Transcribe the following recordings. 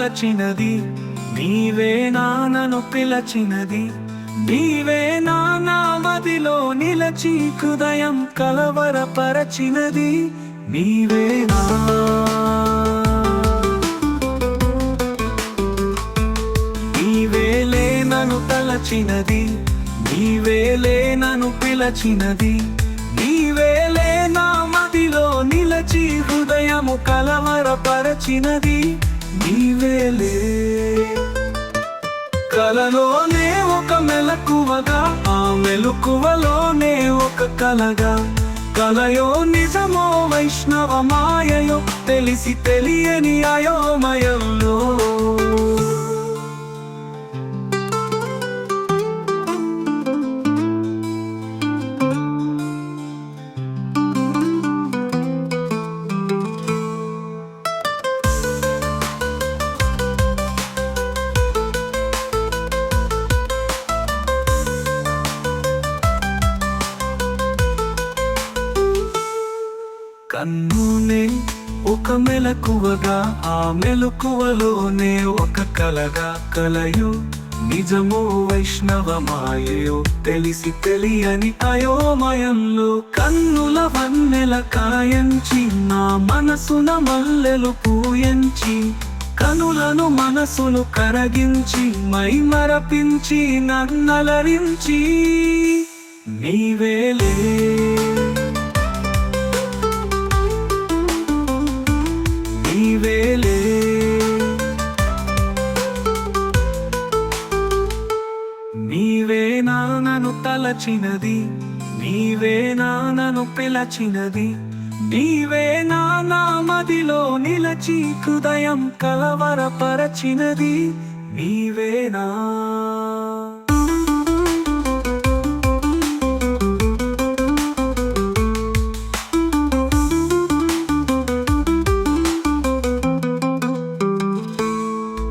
తలచినది, నీవే నన్ను పిలచినది, నీవే నా మదిలో నిలచి హృదయం కలవరపరచినది, నీవేనా. నీవేలే నన్ను తలచినది, నీవేలే నన్ను పిలచినది, నీవేలే నా మదిలో నిలచి హృదయము కలవరపరచినది, నీవేలే. కలలోనే ఒక మెలకువగా, ఆ మెలకువలోనే ఒక కలగా, కలయో నిజమో వైష్ణవ మాయయో తెలిసి తెలియని అయోమయంలో. కన్నునే ఒక మెలకువగా, ఆ మెలకువలోనే ఒక కలగా, కలయో నిజమో వైష్ణవ మాయయో తెలిసి తెలియని అయోమయంలో. కన్నుల వన్నెల కాయంచి నా మనసున మల్లెలు పూయంచి, కనులను మనసును కరగించి మైమరపించి నన్నలరించి, నీవేలే. నీవేలే. నీవే నన్ను తలచినది, నీవే నన్ను పిలచినది, నీవే నా మదిలో నిలచి హృదయం కలవరపరచినది, నీవేనా.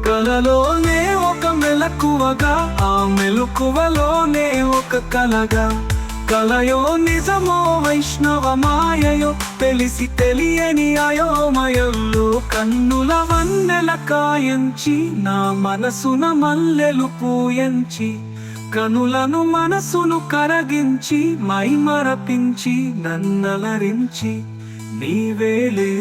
కలలోనే ఒక మెలకువగా, ఆ మెలకువలోనే ఒక కలగా, కలయో నిజమో వైష్ణవ మాయయో తెలిసి తెలియని అయోమయంలో. కన్నుల వన్నెల కాయంచి నా మనసున మల్లెలు పూయంచి, కనులను మనసును కరగించి మైమరపించి నన్నలరించి, నీవేలే.